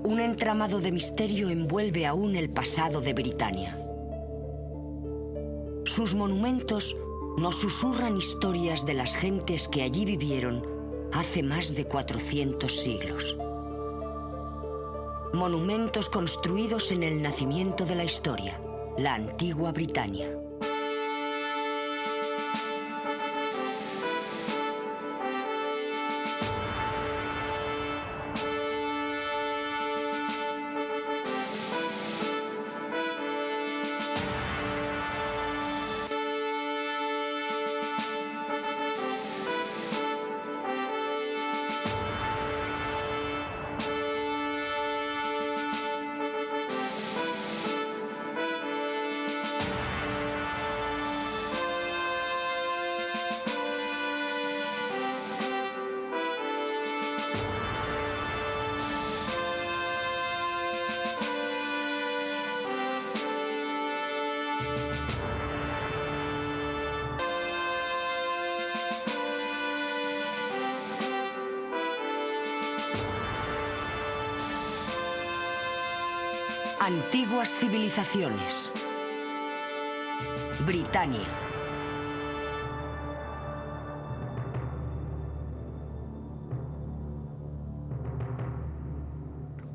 Un entramado de misterio envuelve aún el pasado de Britania. Sus monumentos nos susurran historias de las gentes que allí vivieron hace más de 400 siglos. Monumentos construidos en el nacimiento de la historia, la antigua Britania. Antiguas civilizaciones. Britania.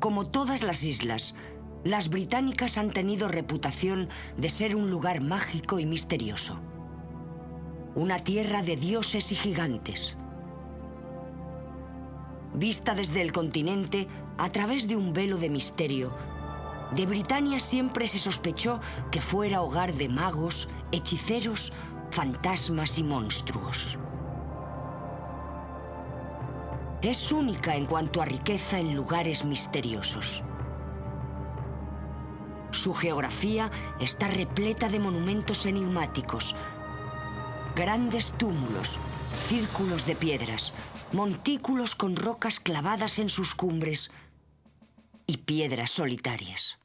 Como todas las islas, las británicas han tenido reputación de ser un lugar mágico y misterioso. Una tierra de dioses y gigantes. Vista desde el continente a través de un velo de misterio, de Britania siempre se sospechó que fuera hogar de magos, hechiceros, fantasmas y monstruos. Es única en cuanto a riqueza en lugares misteriosos. Su geografía está repleta de monumentos enigmáticos, grandes túmulos, círculos de piedras, montículos con rocas clavadas en sus cumbres y piedras solitarias.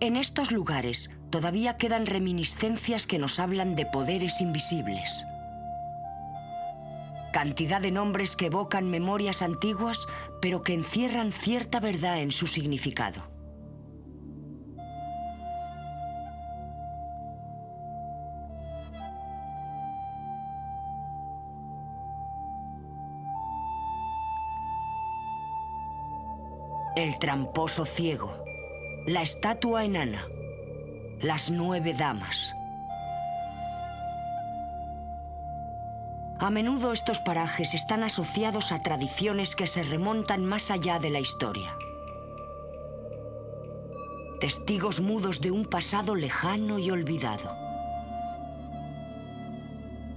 En estos lugares todavía quedan reminiscencias que nos hablan de poderes invisibles. Cantidad de nombres que evocan memorias antiguas, pero que encierran cierta verdad en su significado. El tramposo ciego. La estatua enana, las 9 damas. A menudo estos parajes están asociados a tradiciones que se remontan más allá de la historia. Testigos mudos de un pasado lejano y olvidado.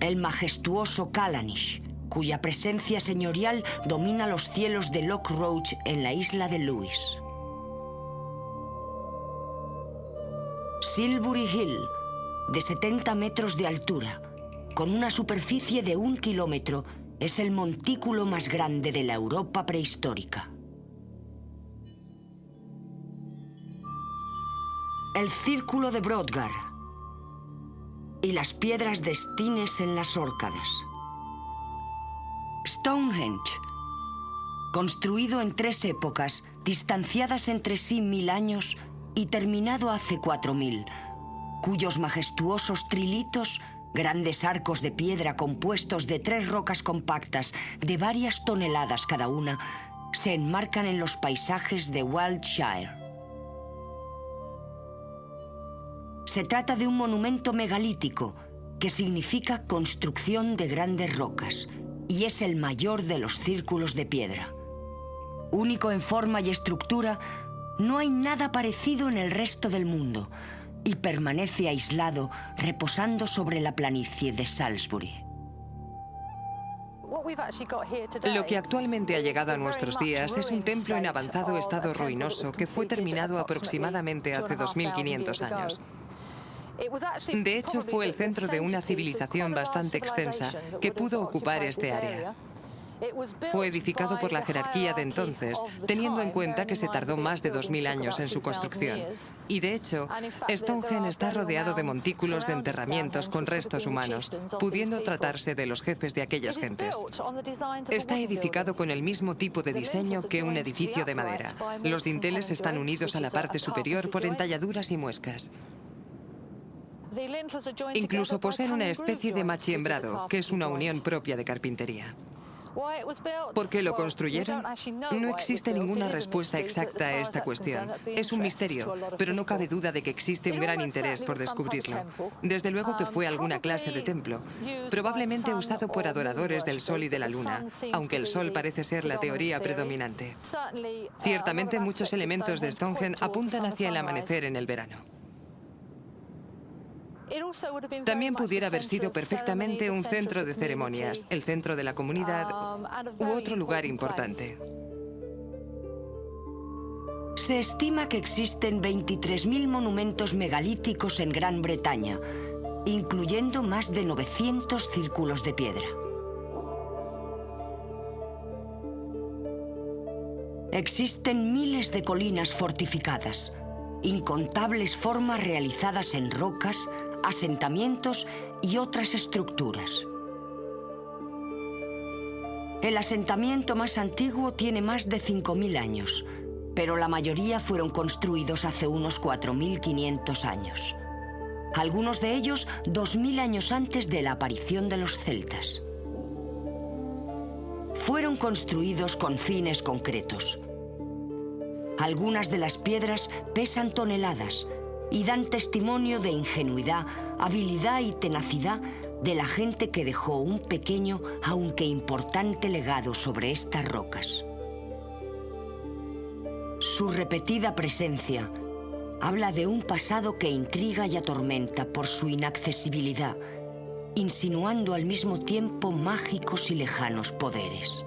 El majestuoso Callanish, cuya presencia señorial domina los cielos de Loch Roach en la isla de Lewis. Silbury Hill, de 70 metros de altura, con una superficie de 1 kilómetro, es el montículo más grande de la Europa prehistórica. El Círculo de Brodgar y las piedras de Stines en las Órcadas. Stonehenge, construido en 3 épocas, distanciadas entre sí 1000 años y terminado hace 4000, cuyos majestuosos trilitos, grandes arcos de piedra compuestos de 3 rocas compactas de varias toneladas cada una, se enmarcan en los paisajes de Wiltshire. Se trata de un monumento megalítico que significa construcción de grandes rocas y es el mayor de los círculos de piedra. Único en forma y estructura, no hay nada parecido en el resto del mundo y permanece aislado, reposando sobre la planicie de Salisbury. Lo que actualmente ha llegado a nuestros días es un templo en avanzado estado ruinoso que fue terminado aproximadamente hace 2500 años. De hecho, fue el centro de una civilización bastante extensa que pudo ocupar este área. Fue edificado por la jerarquía de entonces, teniendo en cuenta que se tardó más de 2000 años en su construcción. Y de hecho, Stonehenge está rodeado de montículos de enterramientos con restos humanos, pudiendo tratarse de los jefes de aquellas gentes. Está edificado con el mismo tipo de diseño que un edificio de madera. Los dinteles están unidos a la parte superior por entalladuras y muescas. Incluso poseen una especie de machiembrado, que es una unión propia de carpintería. ¿Por qué lo construyeron? No existe ninguna respuesta exacta a esta cuestión. Es un misterio, pero no cabe duda de que existe un gran interés por descubrirlo. Desde luego que fue alguna clase de templo, probablemente usado por adoradores del sol y de la luna, aunque el sol parece ser la teoría predominante. Ciertamente muchos elementos de Stonehenge apuntan hacia el amanecer en el verano. También pudiera haber sido perfectamente un centro de ceremonias, el centro de la comunidad u otro lugar importante. Se estima que existen 23.000 monumentos megalíticos en Gran Bretaña, incluyendo más de 900 círculos de piedra. Existen miles de colinas fortificadas, incontables formas realizadas en rocas, asentamientos y otras estructuras. El asentamiento más antiguo tiene más de 5.000 años, pero la mayoría fueron construidos hace unos 4.500 años. Algunos de ellos 2.000 años antes de la aparición de los celtas. Fueron construidos con fines concretos. Algunas de las piedras pesan toneladas y dan testimonio de ingenuidad, habilidad y tenacidad de la gente que dejó un pequeño, aunque importante legado sobre estas rocas. Su repetida presencia habla de un pasado que intriga y atormenta por su inaccesibilidad, insinuando al mismo tiempo mágicos y lejanos poderes.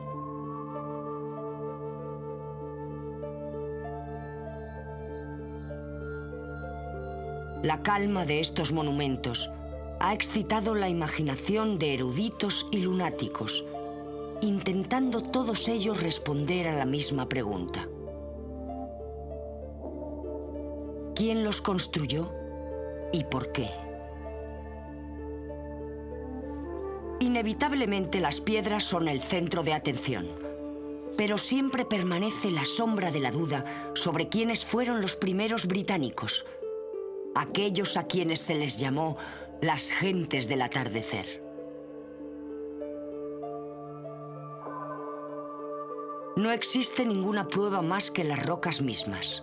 La calma de estos monumentos ha excitado la imaginación de eruditos y lunáticos, intentando todos ellos responder a la misma pregunta. ¿Quién los construyó y por qué? Inevitablemente las piedras son el centro de atención, pero siempre permanece la sombra de la duda sobre quiénes fueron los primeros británicos, aquellos a quienes se les llamó las gentes del atardecer. No existe ninguna prueba más que las rocas mismas.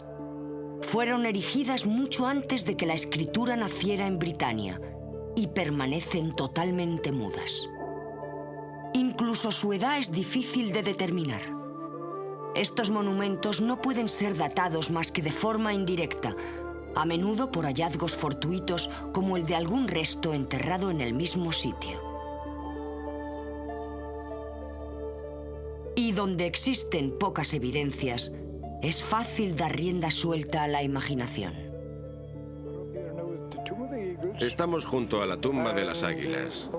Fueron erigidas mucho antes de que la escritura naciera en Britania y permanecen totalmente mudas. Incluso su edad es difícil de determinar. Estos monumentos no pueden ser datados más que de forma indirecta, a menudo por hallazgos fortuitos como el de algún resto enterrado en el mismo sitio. Y donde existen pocas evidencias, es fácil dar rienda suelta a la imaginación. Estamos junto a la tumba de las águilas.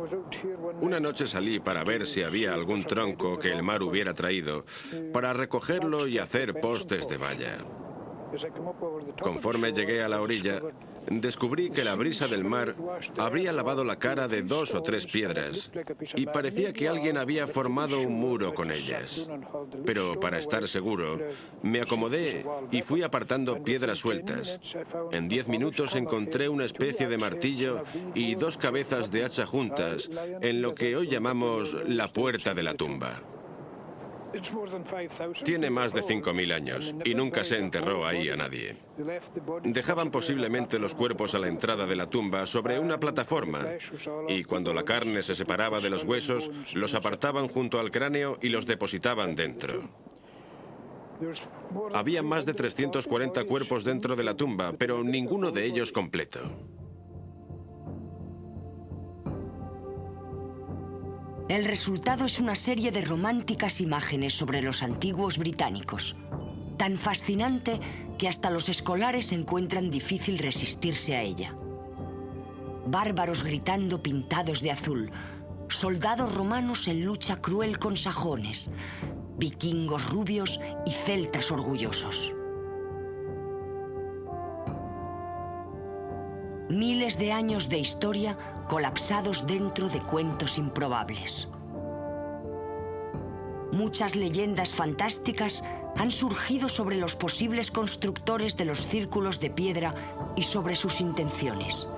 Una noche salí para ver si había algún tronco que el mar hubiera traído, para recogerlo y hacer postes de valla. Conforme llegué a la orilla, descubrí que la brisa del mar habría lavado la cara de 2 o 3 piedras y parecía que alguien había formado un muro con ellas. Pero para estar seguro, me acomodé y fui apartando piedras sueltas. En 10 minutos encontré una especie de martillo y 2 cabezas de hacha juntas en lo que hoy llamamos la puerta de la tumba. Tiene más de 5.000 años y nunca se enterró ahí a nadie. Dejaban posiblemente los cuerpos a la entrada de la tumba sobre una plataforma y cuando la carne se separaba de los huesos, los apartaban junto al cráneo y los depositaban dentro. Había más de 340 cuerpos dentro de la tumba, pero ninguno de ellos completo. El resultado es una serie de románticas imágenes sobre los antiguos británicos, tan fascinante que hasta los escolares encuentran difícil resistirse a ella. Bárbaros gritando pintados de azul, soldados romanos en lucha cruel con sajones, vikingos rubios y celtas orgullosos. Miles de años de historia colapsados dentro de cuentos improbables. Muchas leyendas fantásticas han surgido sobre los posibles constructores de los círculos de piedra y sobre sus intenciones.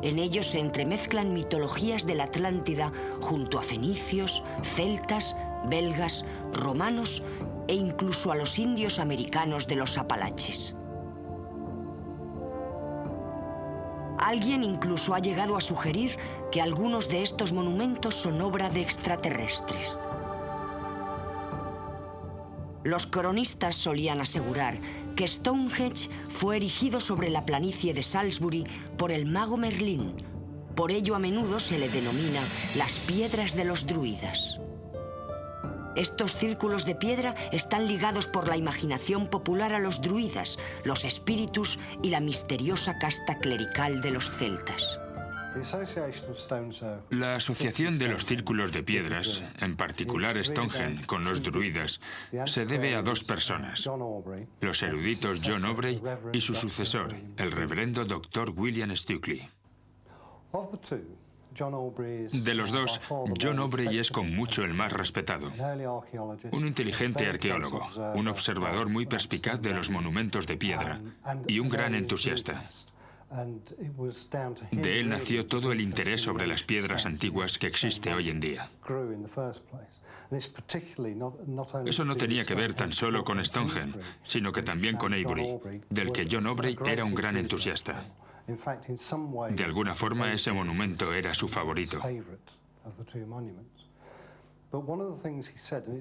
En ellos se entremezclan mitologías de la Atlántida junto a fenicios, celtas, belgas, romanos e incluso a los indios americanos de los Apalaches. Alguien incluso ha llegado a sugerir que algunos de estos monumentos son obra de extraterrestres. Los cronistas solían asegurar que Stonehenge fue erigido sobre la planicie de Salisbury por el mago Merlín. Por ello a menudo se le denomina las piedras de los druidas. Estos círculos de piedra están ligados por la imaginación popular a los druidas, los espíritus y la misteriosa casta clerical de los celtas. La asociación de los círculos de piedras, en particular Stonehenge, con los druidas, se debe a dos personas, los eruditos John Aubrey y su sucesor, el reverendo Dr. William Stukeley. De los dos, John Aubrey es con mucho el más respetado. Un inteligente arqueólogo, un observador muy perspicaz de los monumentos de piedra y un gran entusiasta. De él nació todo el interés sobre las piedras antiguas que existe hoy en día. Eso no tenía que ver tan solo con Stonehenge, sino que también con Avebury, del que John Aubrey era un gran entusiasta. De alguna forma, ese monumento era su favorito.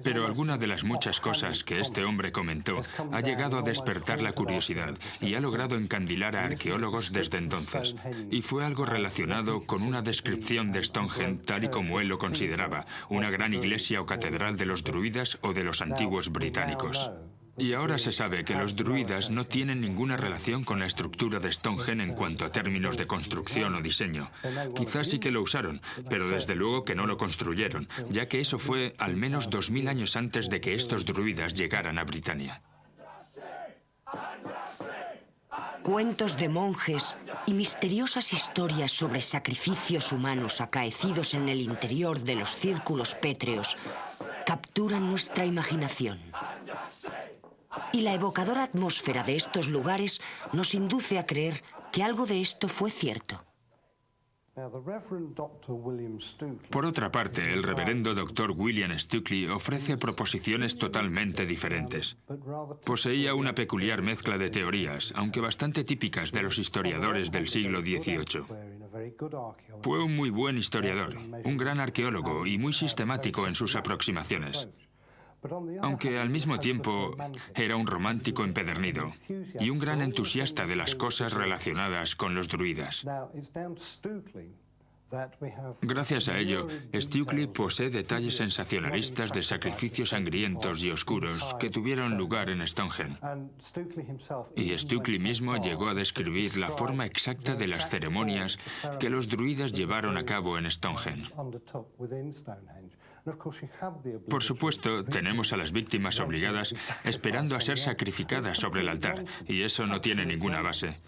Pero alguna de las muchas cosas que este hombre comentó ha llegado a despertar la curiosidad y ha logrado encandilar a arqueólogos desde entonces. Y fue algo relacionado con una descripción de Stonehenge tal y como él lo consideraba, una gran iglesia o catedral de los druidas o de los antiguos británicos. Y ahora se sabe que los druidas no tienen ninguna relación con la estructura de Stonehenge en cuanto a términos de construcción o diseño. Quizás sí que lo usaron, pero desde luego que no lo construyeron, ya que eso fue al menos 2000 años antes de que estos druidas llegaran a Britania. Cuentos de monjes y misteriosas historias sobre sacrificios humanos acaecidos en el interior de los círculos pétreos capturan nuestra imaginación. Y la evocadora atmósfera de estos lugares nos induce a creer que algo de esto fue cierto. Por otra parte, el reverendo Dr. William Stukeley ofrece proposiciones totalmente diferentes. Poseía una peculiar mezcla de teorías, aunque bastante típicas de los historiadores del siglo XVIII. Fue un muy buen historiador, un gran arqueólogo y muy sistemático en sus aproximaciones. Aunque al mismo tiempo era un romántico empedernido y un gran entusiasta de las cosas relacionadas con los druidas. Gracias a ello, Stukeley posee detalles sensacionalistas de sacrificios sangrientos y oscuros que tuvieron lugar en Stonehenge. Y Stukeley mismo llegó a describir la forma exacta de las ceremonias que los druidas llevaron a cabo en Stonehenge. Por supuesto, tenemos a las víctimas obligadas esperando a ser sacrificadas sobre el altar, y eso no tiene ninguna base.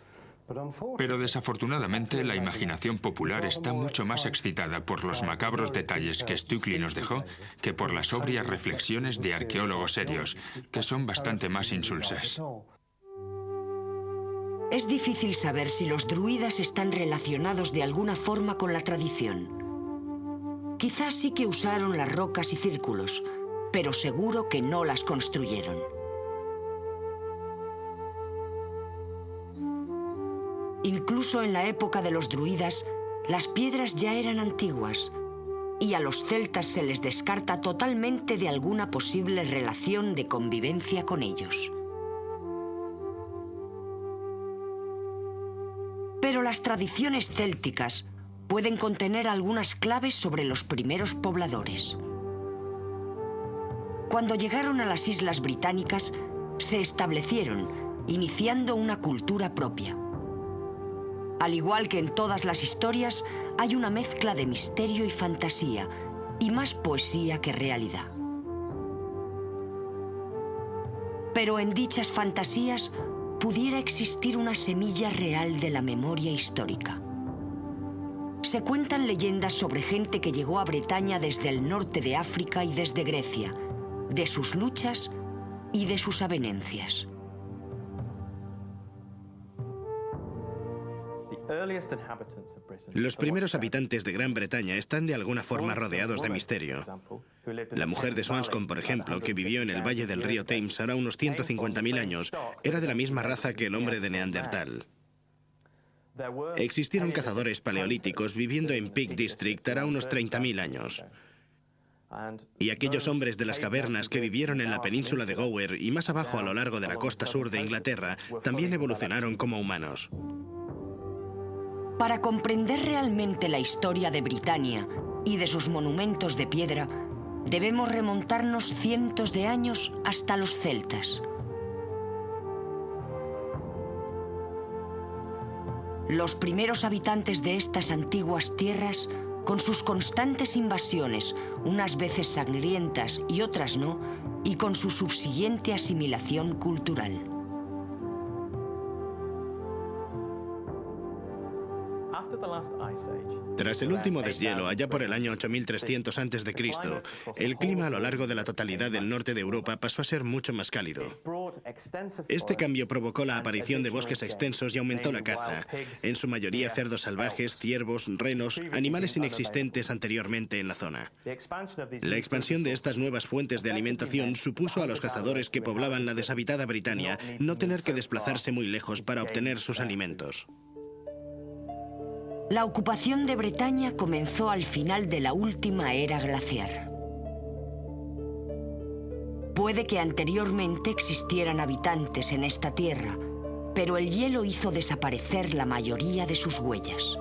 Pero desafortunadamente la imaginación popular está mucho más excitada por los macabros detalles que Stukeley nos dejó que por las sobrias reflexiones de arqueólogos serios, que son bastante más insulsas. Es difícil saber si los druidas están relacionados de alguna forma con la tradición. Quizás sí que usaron las rocas y círculos, pero seguro que no las construyeron. Incluso en la época de los druidas, las piedras ya eran antiguas, y a los celtas se les descarta totalmente de alguna posible relación de convivencia con ellos. Pero las tradiciones célticas pueden contener algunas claves sobre los primeros pobladores. Cuando llegaron a las islas británicas, se establecieron, iniciando una cultura propia. Al igual que en todas las historias, hay una mezcla de misterio y fantasía, y más poesía que realidad. Pero en dichas fantasías pudiera existir una semilla real de la memoria histórica. Se cuentan leyendas sobre gente que llegó a Bretaña desde el norte de África y desde Grecia, de sus luchas y de sus avenencias. Los primeros habitantes de Gran Bretaña están de alguna forma rodeados de misterio. La mujer de Swanscombe, por ejemplo, que vivió en el valle del río Thames hará unos 150.000 años, era de la misma raza que el hombre de Neandertal. Existieron cazadores paleolíticos viviendo en Peak District hará unos 30.000 años. Y aquellos hombres de las cavernas que vivieron en la península de Gower y más abajo a lo largo de la costa sur de Inglaterra también evolucionaron como humanos. Para comprender realmente la historia de Britania y de sus monumentos de piedra, debemos remontarnos cientos de años hasta los celtas. Los primeros habitantes de estas antiguas tierras, con sus constantes invasiones, unas veces sangrientas y otras no, y con su subsiguiente asimilación cultural. Tras el último deshielo, allá por el año 8300 a.C., el clima a lo largo de la totalidad del norte de Europa pasó a ser mucho más cálido. Este cambio provocó la aparición de bosques extensos y aumentó la caza, en su mayoría cerdos salvajes, ciervos, renos, animales inexistentes anteriormente en la zona. La expansión de estas nuevas fuentes de alimentación supuso a los cazadores que poblaban la deshabitada Britania no tener que desplazarse muy lejos para obtener sus alimentos. La ocupación de Bretaña comenzó al final de la última era glaciar. Puede que anteriormente existieran habitantes en esta tierra, pero el hielo hizo desaparecer la mayoría de sus huellas.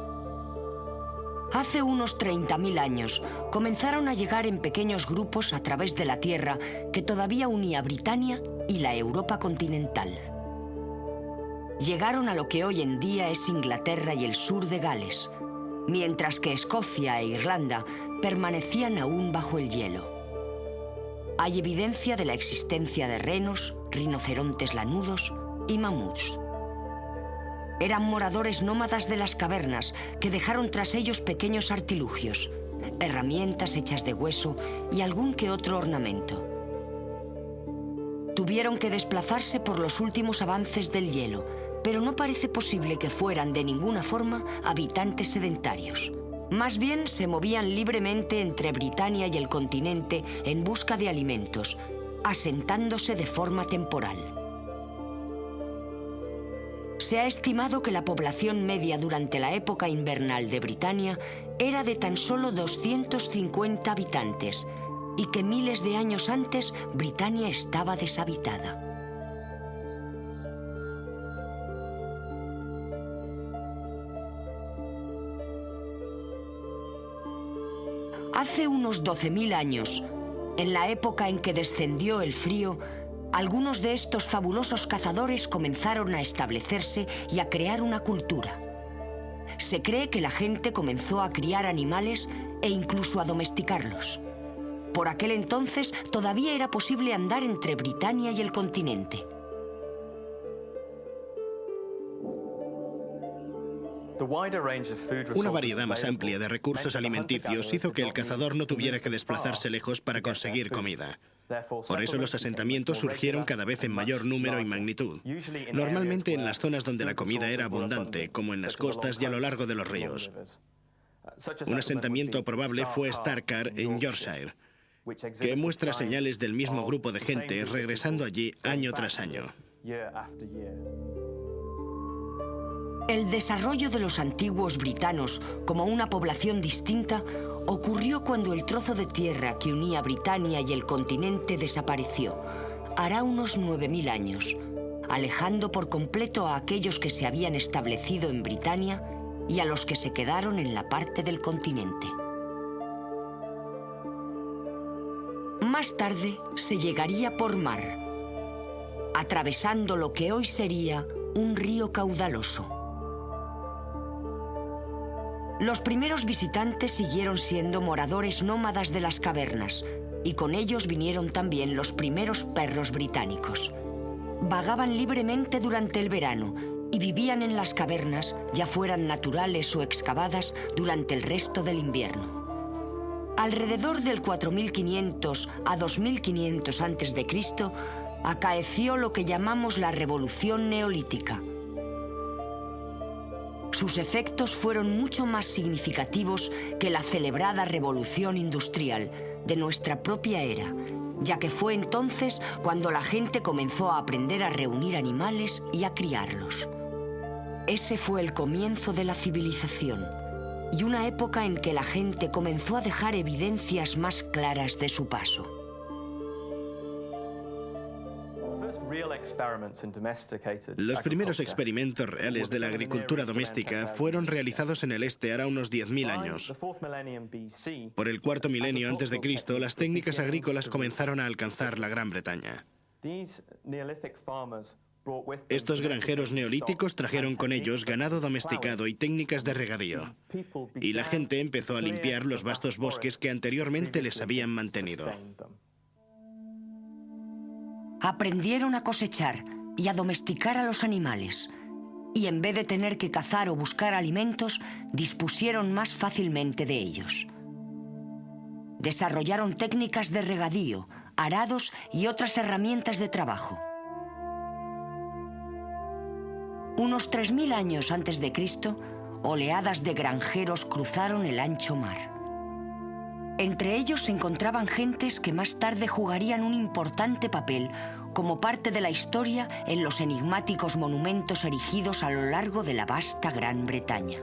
Hace unos 30.000 años comenzaron a llegar en pequeños grupos a través de la tierra que todavía unía Britania y la Europa continental. Llegaron a lo que hoy en día es Inglaterra y el sur de Gales, mientras que Escocia e Irlanda permanecían aún bajo el hielo. Hay evidencia de la existencia de renos, rinocerontes lanudos y mamuts. Eran moradores nómadas de las cavernas que dejaron tras ellos pequeños artilugios, herramientas hechas de hueso y algún que otro ornamento. Tuvieron que desplazarse por los últimos avances del hielo, pero no parece posible que fueran de ninguna forma habitantes sedentarios. Más bien se movían libremente entre Britania y el continente en busca de alimentos, asentándose de forma temporal. Se ha estimado que la población media durante la época invernal de Britania era de tan solo 250 habitantes y que miles de años antes Britania estaba deshabitada. Hace unos 12.000 años, en la época en que descendió el frío, algunos de estos fabulosos cazadores comenzaron a establecerse y a crear una cultura. Se cree que la gente comenzó a criar animales e incluso a domesticarlos. Por aquel entonces todavía era posible andar entre Britania y el continente. Una variedad más amplia de recursos alimenticios hizo que el cazador no tuviera que desplazarse lejos para conseguir comida. Por eso los asentamientos surgieron cada vez en mayor número y magnitud, normalmente en las zonas donde la comida era abundante, como en las costas y a lo largo de los ríos. Un asentamiento probable fue Starkar, en Yorkshire, que muestra señales del mismo grupo de gente regresando allí año tras año. El desarrollo de los antiguos britanos como una población distinta ocurrió cuando el trozo de tierra que unía Britania y el continente desapareció, hará unos 9.000 años, alejando por completo a aquellos que se habían establecido en Britania y a los que se quedaron en la parte del continente. Más tarde se llegaría por mar, atravesando lo que hoy sería un río caudaloso. Los primeros visitantes siguieron siendo moradores nómadas de las cavernas, y con ellos vinieron también los primeros perros británicos. Vagaban libremente durante el verano y vivían en las cavernas, ya fueran naturales o excavadas, durante el resto del invierno. Alrededor del 4500 a 2500 a.C., acaeció lo que llamamos la Revolución Neolítica. Sus efectos fueron mucho más significativos que la celebrada Revolución Industrial de nuestra propia era, ya que fue entonces cuando la gente comenzó a aprender a reunir animales y a criarlos. Ese fue el comienzo de la civilización y una época en que la gente comenzó a dejar evidencias más claras de su paso. Los primeros experimentos reales de la agricultura doméstica fueron realizados en el este hará unos 10.000 años. Por el cuarto milenio antes de Cristo, las técnicas agrícolas comenzaron a alcanzar la Gran Bretaña. Estos granjeros neolíticos trajeron con ellos ganado domesticado y técnicas de regadío. Y la gente empezó a limpiar los vastos bosques que anteriormente les habían mantenido. Aprendieron a cosechar y a domesticar a los animales, y en vez de tener que cazar o buscar alimentos, dispusieron más fácilmente de ellos. Desarrollaron técnicas de regadío, arados y otras herramientas de trabajo. Unos 3000 años antes de Cristo, oleadas de granjeros cruzaron el ancho mar. Entre ellos se encontraban gentes que más tarde jugarían un importante papel como parte de la historia en los enigmáticos monumentos erigidos a lo largo de la vasta Gran Bretaña.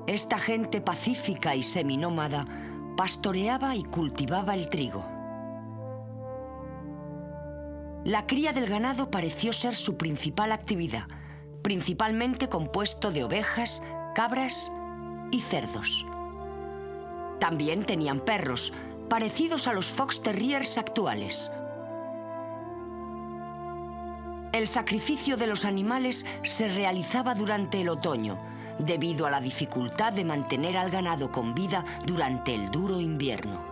Esta gente pacífica y seminómada pastoreaba y cultivaba el trigo. La cría del ganado pareció ser su principal actividad, principalmente compuesto de ovejas, cabras y cerdos. También tenían perros, parecidos a los fox terriers actuales. El sacrificio de los animales se realizaba durante el otoño, debido a la dificultad de mantener al ganado con vida durante el duro invierno.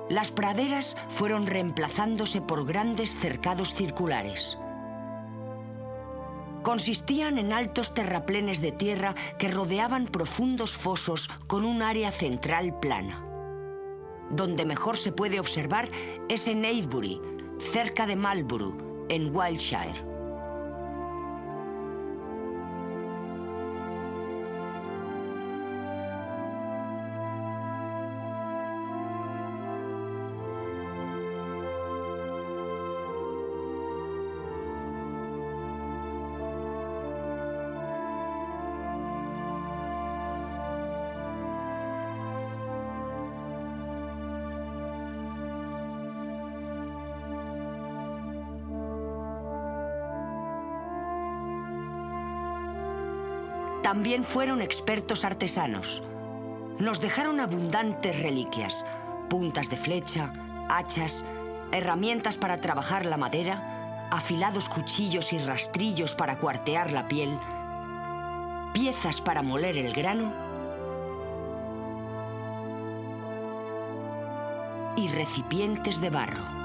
Las praderas fueron reemplazándose por grandes cercados circulares. Consistían en altos terraplenes de tierra que rodeaban profundos fosos con un área central plana. Donde mejor se puede observar es en Avebury, cerca de Marlborough, en Wiltshire. También fueron expertos artesanos. Nos dejaron abundantes reliquias, puntas de flecha, hachas, herramientas para trabajar la madera, afilados cuchillos y rastrillos para cuartear la piel, piezas para moler el grano y recipientes de barro.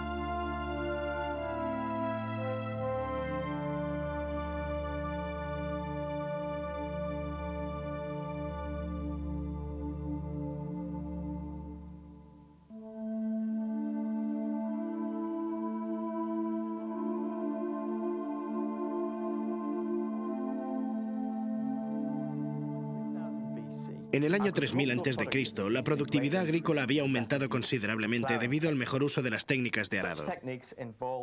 En el año 3000 a.C., la productividad agrícola había aumentado considerablemente debido al mejor uso de las técnicas de arado.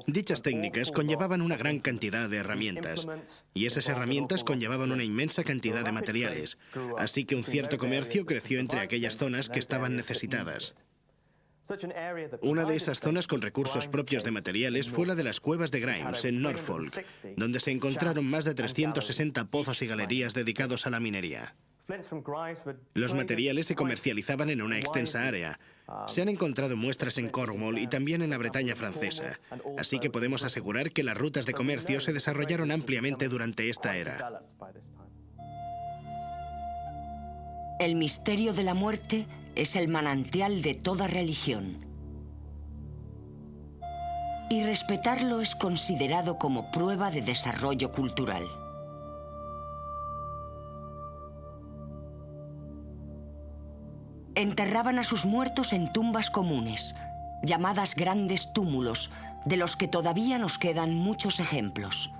Dichas técnicas conllevaban una gran cantidad de herramientas, y esas herramientas conllevaban una inmensa cantidad de materiales, así que un cierto comercio creció entre aquellas zonas que estaban necesitadas. Una de esas zonas con recursos propios de materiales fue la de las cuevas de Grimes, en Norfolk, donde se encontraron más de 360 pozos y galerías dedicados a la minería. Los materiales se comercializaban en una extensa área, Se han encontrado muestras en Cornwall y también en la Bretaña francesa, así que podemos asegurar que las rutas de comercio se desarrollaron ampliamente durante esta era. El misterio de la muerte es el manantial de toda religión. Y respetarlo es considerado como prueba de desarrollo cultural. Enterraban a sus muertos en tumbas comunes, llamadas grandes túmulos, de los que todavía nos quedan muchos ejemplos.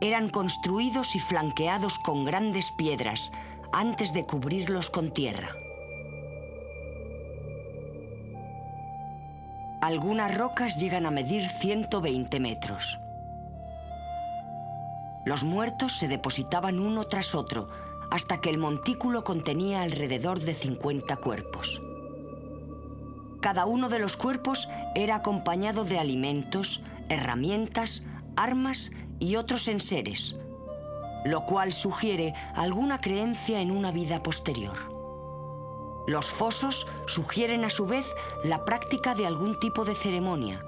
Eran construidos y flanqueados con grandes piedras antes de cubrirlos con tierra. Algunas rocas llegan a medir 120 metros. Los muertos se depositaban uno tras otro, hasta que el montículo contenía alrededor de 50 cuerpos. Cada uno de los cuerpos era acompañado de alimentos, herramientas, armas y otros enseres, lo cual sugiere alguna creencia en una vida posterior. Los fosos sugieren a su vez la práctica de algún tipo de ceremonia,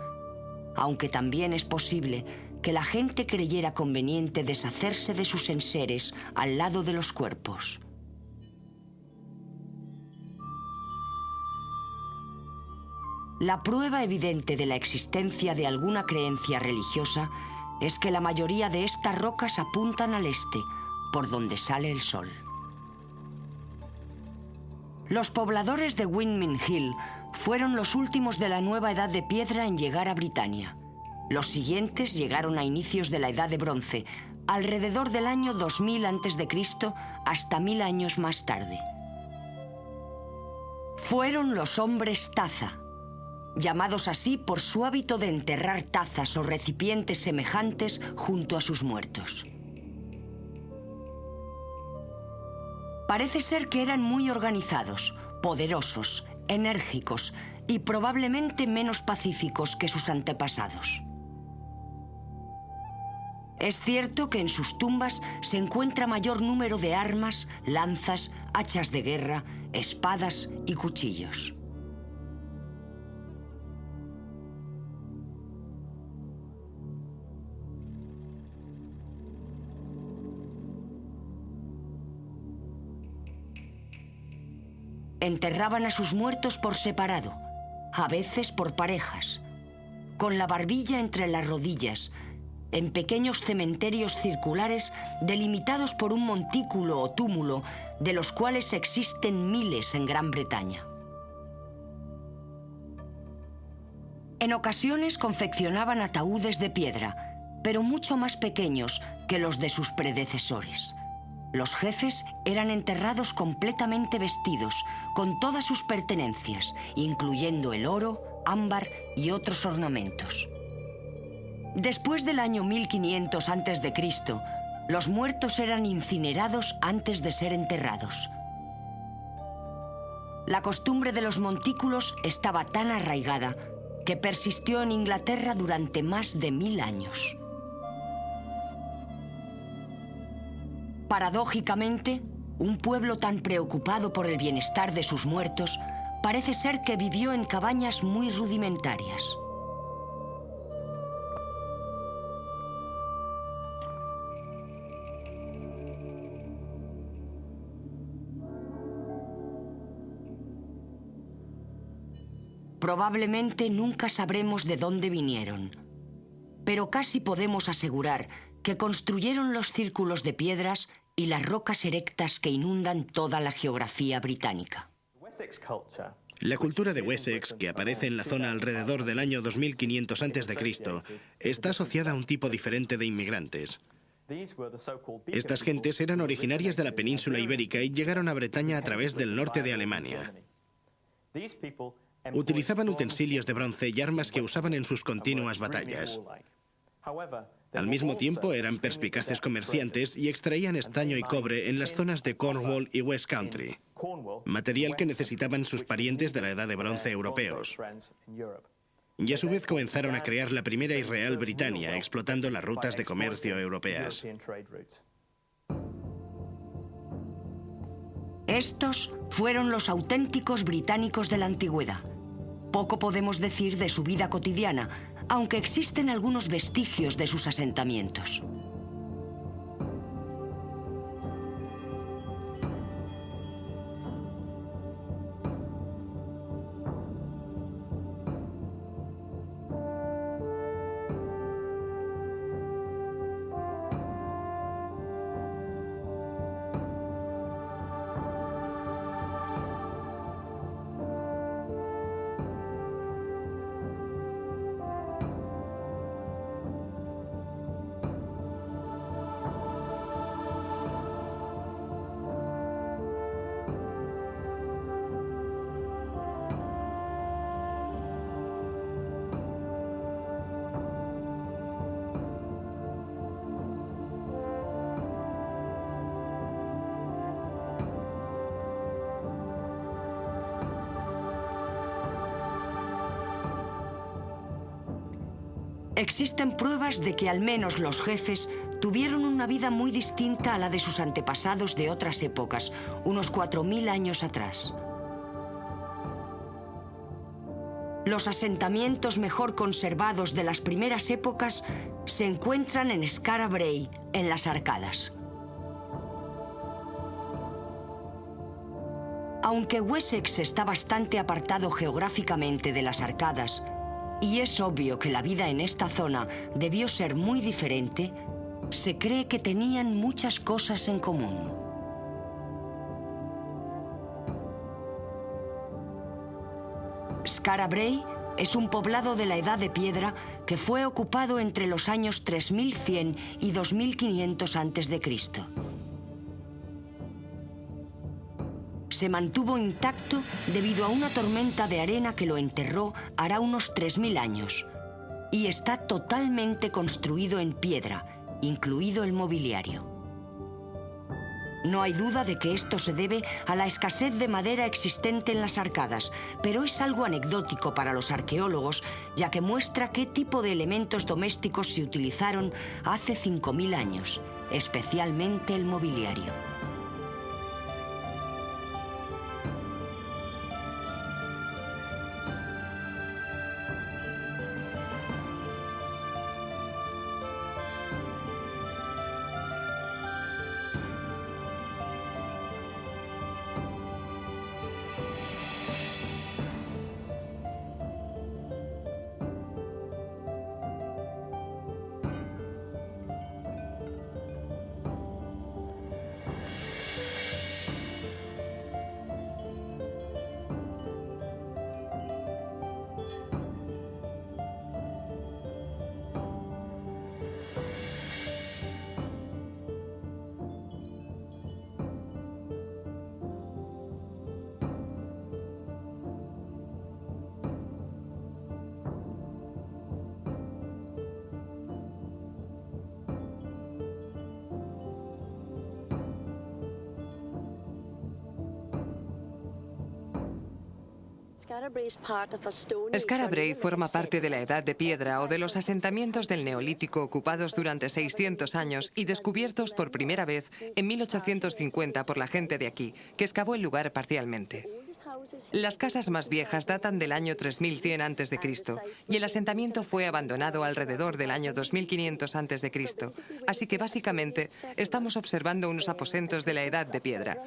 aunque también es posible que la gente creyera conveniente deshacerse de sus enseres al lado de los cuerpos. La prueba evidente de la existencia de alguna creencia religiosa es que la mayoría de estas rocas apuntan al este, por donde sale el sol. Los pobladores de Windmill Hill fueron los últimos de la nueva edad de piedra en llegar a Britania. Los siguientes llegaron a inicios de la Edad de Bronce, alrededor del año 2000 a.C. hasta 1000 años más tarde. Fueron los hombres taza, llamados así por su hábito de enterrar tazas o recipientes semejantes junto a sus muertos. Parece ser que eran muy organizados, poderosos, enérgicos y probablemente menos pacíficos que sus antepasados. Es cierto que en sus tumbas se encuentra mayor número de armas, lanzas, hachas de guerra, espadas y cuchillos. Enterraban a sus muertos por separado, a veces por parejas, con la barbilla entre las rodillas, en pequeños cementerios circulares delimitados por un montículo o túmulo, de los cuales existen miles en Gran Bretaña. En ocasiones confeccionaban ataúdes de piedra, pero mucho más pequeños que los de sus predecesores. Los jefes eran enterrados completamente vestidos, con todas sus pertenencias, incluyendo el oro, ámbar y otros ornamentos. Después del año 1500 a.C., los muertos eran incinerados antes de ser enterrados. La costumbre de los montículos estaba tan arraigada que persistió en Inglaterra durante más de 1000 años. Paradójicamente, un pueblo tan preocupado por el bienestar de sus muertos parece ser que vivió en cabañas muy rudimentarias. Probablemente nunca sabremos de dónde vinieron, pero casi podemos asegurar que construyeron los círculos de piedras y las rocas erectas que inundan toda la geografía británica. La cultura de Wessex, que aparece en la zona alrededor del año 2500 a.C., está asociada a un tipo diferente de inmigrantes. Estas gentes eran originarias de la península ibérica y llegaron a Bretaña a través del norte de Alemania. Utilizaban utensilios de bronce y armas que usaban en sus continuas batallas. Al mismo tiempo, eran perspicaces comerciantes y extraían estaño y cobre en las zonas de Cornwall y West Country, material que necesitaban sus parientes de la Edad de Bronce europeos. Y a su vez comenzaron a crear la primera y real Britania, explotando las rutas de comercio europeas. Estos fueron los auténticos británicos de la antigüedad. Poco podemos decir de su vida cotidiana, aunque existen algunos vestigios de sus asentamientos. Existen pruebas de que al menos los jefes tuvieron una vida muy distinta a la de sus antepasados de otras épocas, unos 4000 años atrás. Los asentamientos mejor conservados de las primeras épocas se encuentran en Skara Brae, en las Orcadas. Aunque Wessex está bastante apartado geográficamente de las Orcadas, y es obvio que la vida en esta zona debió ser muy diferente, se cree que tenían muchas cosas en común. Skara Brae es un poblado de la Edad de Piedra que fue ocupado entre los años 3100 y 2500 a.C. Se mantuvo intacto debido a una tormenta de arena que lo enterró hará unos 3000 años y está totalmente construido en piedra, incluido el mobiliario. No hay duda de que esto se debe a la escasez de madera existente en las Orcadas, pero es algo anecdótico para los arqueólogos, ya que muestra qué tipo de elementos domésticos se utilizaron hace 5000 años, especialmente el mobiliario. Skara Brae forma parte de la Edad de Piedra o de los asentamientos del Neolítico ocupados durante 600 años y descubiertos por primera vez en 1850 por la gente de aquí, que excavó el lugar parcialmente. Las casas más viejas datan del año 3100 a.C. y el asentamiento fue abandonado alrededor del año 2500 a.C. Así que básicamente estamos observando unos aposentos de la Edad de Piedra.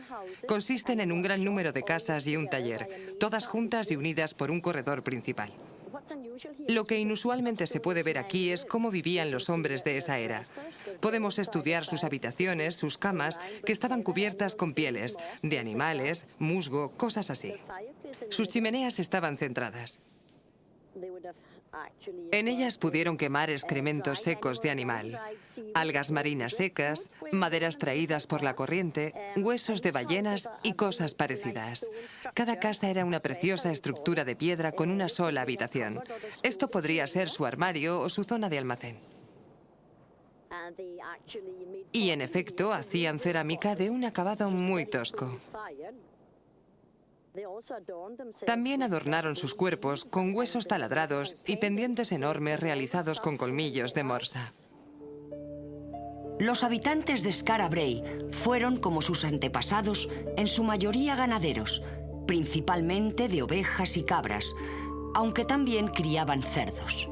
Consisten en un gran número de casas y un taller, todas juntas y unidas por un corredor principal. Lo que inusualmente se puede ver aquí es cómo vivían los hombres de esa era. Podemos estudiar sus habitaciones, sus camas, que estaban cubiertas con pieles, de animales, musgo, cosas así. Sus chimeneas estaban centradas. En ellas pudieron quemar excrementos secos de animal, algas marinas secas, maderas traídas por la corriente, huesos de ballenas y cosas parecidas. Cada casa era una preciosa estructura de piedra con una sola habitación. Esto podría ser su armario o su zona de almacén. Y en efecto, hacían cerámica de un acabado muy tosco. También adornaron sus cuerpos con huesos taladrados y pendientes enormes realizados con colmillos de morsa. Los habitantes de Skara Brae fueron, como sus antepasados, en su mayoría ganaderos, principalmente de ovejas y cabras, aunque también criaban cerdos.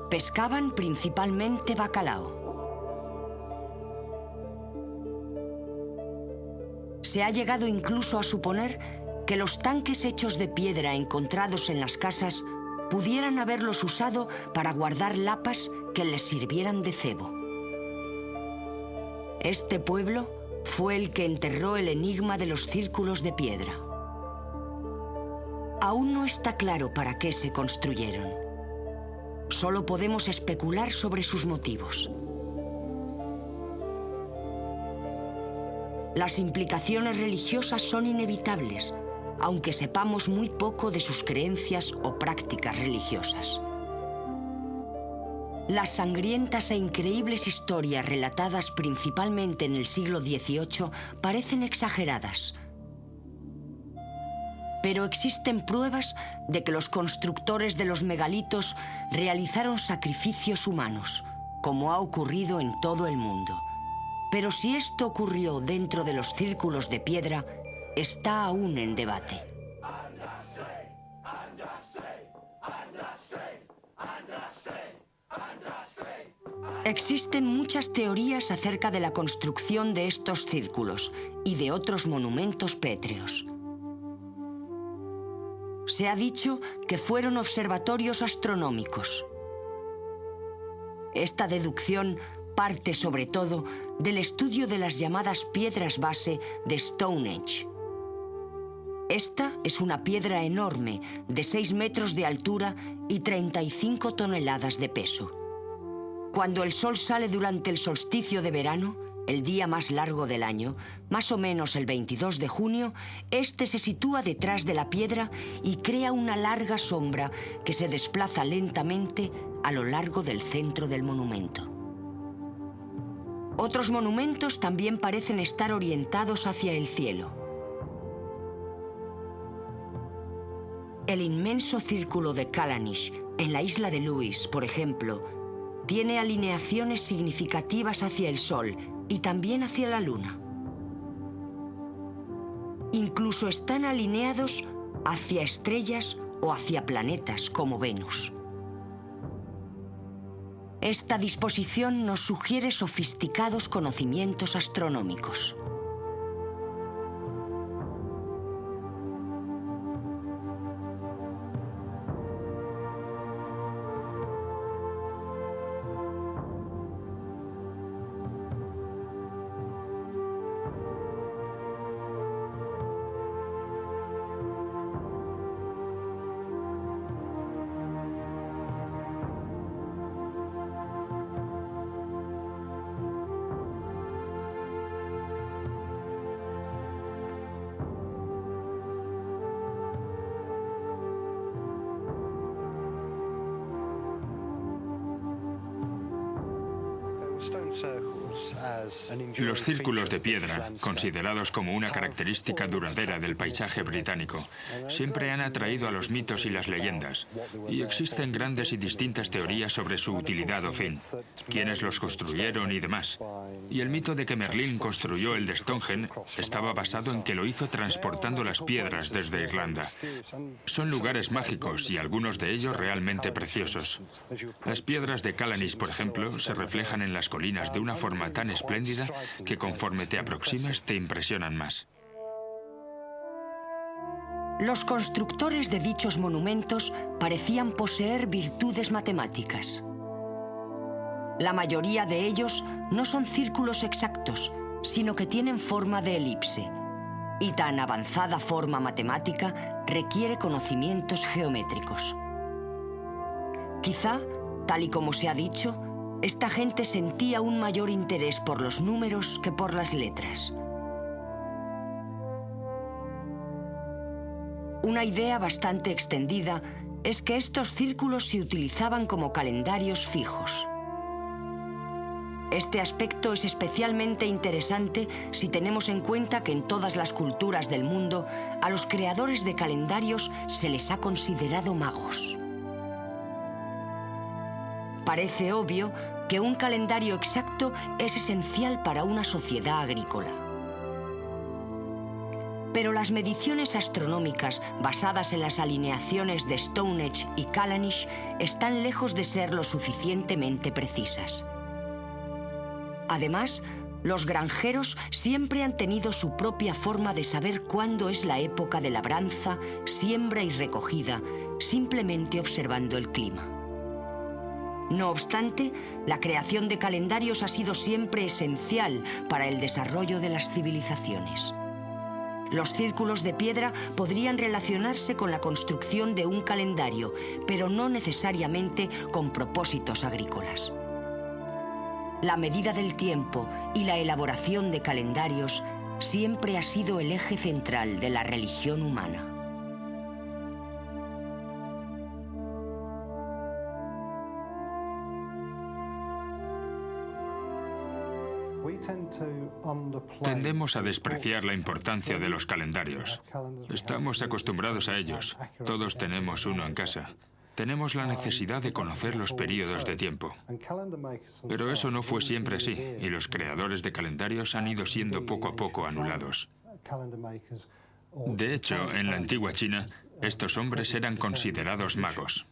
Pescaban principalmente bacalao. Se ha llegado incluso a suponer que los tanques hechos de piedra encontrados en las casas pudieran haberlos usado para guardar lapas que les sirvieran de cebo. Este pueblo fue el que enterró el enigma de los círculos de piedra. Aún no está claro para qué se construyeron. Solo podemos especular sobre sus motivos. Las implicaciones religiosas son inevitables, aunque sepamos muy poco de sus creencias o prácticas religiosas. Las sangrientas e increíbles historias relatadas principalmente en el siglo XVIII parecen exageradas. Pero existen pruebas de que los constructores de los megalitos realizaron sacrificios humanos, como ha ocurrido en todo el mundo. Pero si esto ocurrió dentro de los círculos de piedra, está aún en debate. Existen muchas teorías acerca de la construcción de estos círculos y de otros monumentos pétreos. Se ha dicho que fueron observatorios astronómicos. Esta deducción parte sobre todo del estudio de las llamadas piedras base de Stonehenge. Esta es una piedra enorme de 6 metros de altura y 35 toneladas de peso. Cuando el sol sale durante el solsticio de verano, el día más largo del año, más o menos el 22 de junio, este se sitúa detrás de la piedra y crea una larga sombra que se desplaza lentamente a lo largo del centro del monumento. Otros monumentos también parecen estar orientados hacia el cielo. El inmenso círculo de Callanish, en la isla de Lewis, por ejemplo, tiene alineaciones significativas hacia el Sol y también hacia la Luna. Incluso están alineados hacia estrellas o hacia planetas como Venus. Esta disposición nos sugiere sofisticados conocimientos astronómicos. Los círculos de piedra, considerados como una característica duradera del paisaje británico, siempre han atraído a los mitos y las leyendas, y existen grandes y distintas teorías sobre su utilidad o fin, quiénes los construyeron y demás. Y el mito de que Merlín construyó el de Stonehenge estaba basado en que lo hizo transportando las piedras desde Irlanda. Son lugares mágicos y algunos de ellos realmente preciosos. Las piedras de Callanish, por ejemplo, se reflejan en las colinas de una forma tan espléndida que conforme te aproximas te impresionan más. Los constructores de dichos monumentos parecían poseer virtudes matemáticas. La mayoría de ellos no son círculos exactos, sino que tienen forma de elipse, y tan avanzada forma matemática requiere conocimientos geométricos. Quizá, tal y como se ha dicho, esta gente sentía un mayor interés por los números que por las letras. Una idea bastante extendida es que estos círculos se utilizaban como calendarios fijos. Este aspecto es especialmente interesante si tenemos en cuenta que en todas las culturas del mundo a los creadores de calendarios se les ha considerado magos. Parece obvio que un calendario exacto es esencial para una sociedad agrícola. Pero las mediciones astronómicas basadas en las alineaciones de Stonehenge y Callanish están lejos de ser lo suficientemente precisas. Además, los granjeros siempre han tenido su propia forma de saber cuándo es la época de labranza, siembra y recogida, simplemente observando el clima. No obstante, la creación de calendarios ha sido siempre esencial para el desarrollo de las civilizaciones. Los círculos de piedra podrían relacionarse con la construcción de un calendario, pero no necesariamente con propósitos agrícolas. La medida del tiempo y la elaboración de calendarios siempre ha sido el eje central de la religión humana. Tendemos a despreciar la importancia de los calendarios. Estamos acostumbrados a ellos. Todos tenemos uno en casa. Tenemos la necesidad de conocer los periodos de tiempo. Pero eso no fue siempre así, y los creadores de calendarios han ido siendo poco a poco anulados. De hecho, en la antigua China, estos hombres eran considerados magos.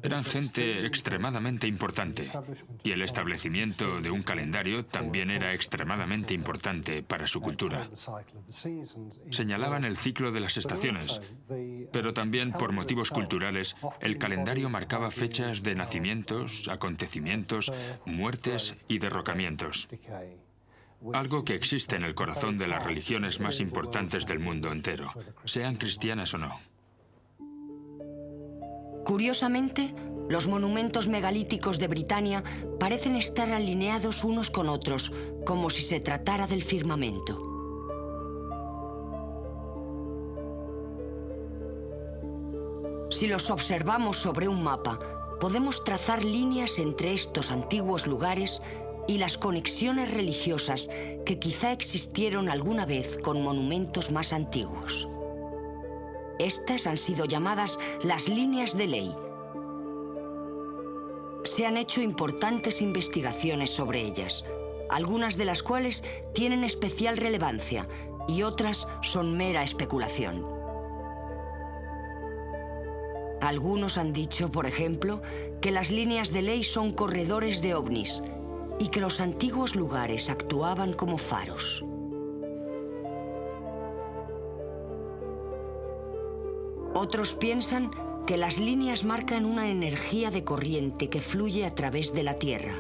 Eran gente extremadamente importante, y el establecimiento de un calendario también era extremadamente importante para su cultura. Señalaban el ciclo de las estaciones, pero también por motivos culturales, el calendario marcaba fechas de nacimientos, acontecimientos, muertes y derrocamientos. Algo que existe en el corazón de las religiones más importantes del mundo entero, sean cristianas o no. Curiosamente, los monumentos megalíticos de Britania parecen estar alineados unos con otros, como si se tratara del firmamento. Si los observamos sobre un mapa, podemos trazar líneas entre estos antiguos lugares y las conexiones religiosas que quizá existieron alguna vez con monumentos más antiguos. Estas han sido llamadas las líneas de ley. Se han hecho importantes investigaciones sobre ellas, algunas de las cuales tienen especial relevancia y otras son mera especulación. Algunos han dicho, por ejemplo, que las líneas de ley son corredores de ovnis y que los antiguos lugares actuaban como faros. Otros piensan que las líneas marcan una energía de corriente que fluye a través de la Tierra.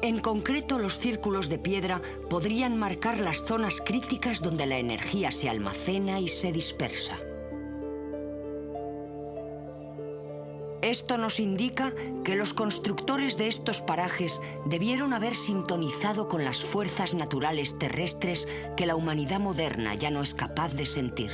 En concreto, los círculos de piedra podrían marcar las zonas críticas donde la energía se almacena y se dispersa. Esto nos indica que los constructores de estos parajes debieron haber sintonizado con las fuerzas naturales terrestres que la humanidad moderna ya no es capaz de sentir.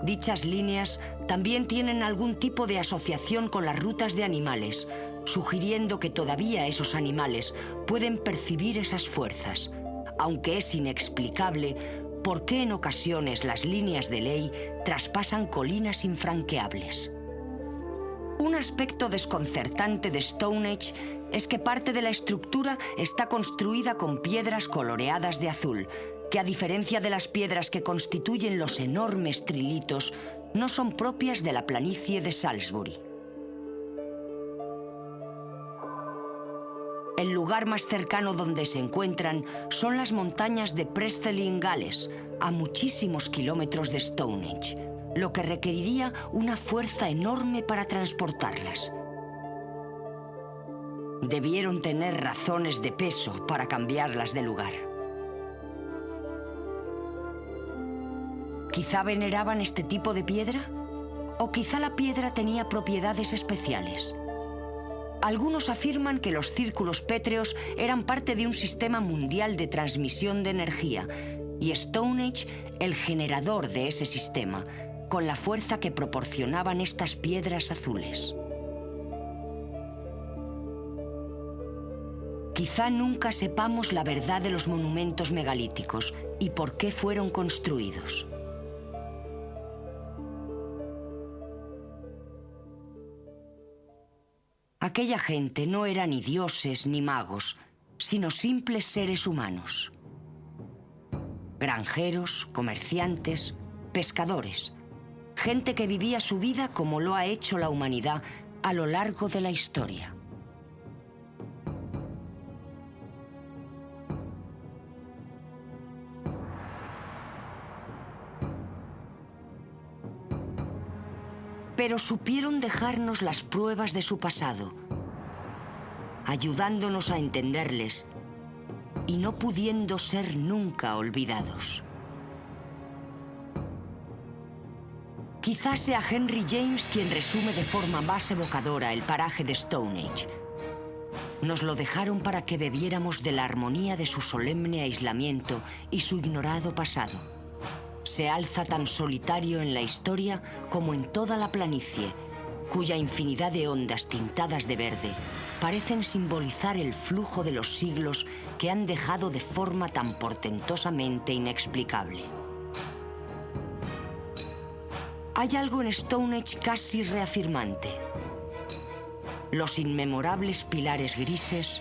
Dichas líneas también tienen algún tipo de asociación con las rutas de animales, sugiriendo que todavía esos animales pueden percibir esas fuerzas, aunque es inexplicable por qué en ocasiones las líneas de ley traspasan colinas infranqueables. Un aspecto desconcertante de Stonehenge es que parte de la estructura está construida con piedras coloreadas de azul, que a diferencia de las piedras que constituyen los enormes trilitos, no son propias de la planicie de Salisbury. El lugar más cercano donde se encuentran son las montañas de Presteley en Gales, a muchísimos kilómetros de Stonehenge, lo que requeriría una fuerza enorme para transportarlas. Debieron tener razones de peso para cambiarlas de lugar. ¿Quizá veneraban este tipo de piedra? ¿O quizá la piedra tenía propiedades especiales? Algunos afirman que los círculos pétreos eran parte de un sistema mundial de transmisión de energía y Stonehenge el generador de ese sistema, con la fuerza que proporcionaban estas piedras azules. Quizá nunca sepamos la verdad de los monumentos megalíticos y por qué fueron construidos. Aquella gente no era ni dioses ni magos, sino simples seres humanos. Granjeros, comerciantes, pescadores. Gente que vivía su vida como lo ha hecho la humanidad a lo largo de la historia. Pero supieron dejarnos las pruebas de su pasado, ayudándonos a entenderles y no pudiendo ser nunca olvidados. Quizás sea Henry James quien resume de forma más evocadora el paraje de Stonehenge. Nos lo dejaron para que bebiéramos de la armonía de su solemne aislamiento y su ignorado pasado. Se alza tan solitario en la historia como en toda la planicie, cuya infinidad de ondas tintadas de verde parecen simbolizar el flujo de los siglos que han dejado de forma tan portentosamente inexplicable. Hay algo en Stonehenge casi reafirmante. Los inmemorables pilares grises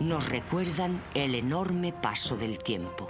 nos recuerdan el enorme paso del tiempo.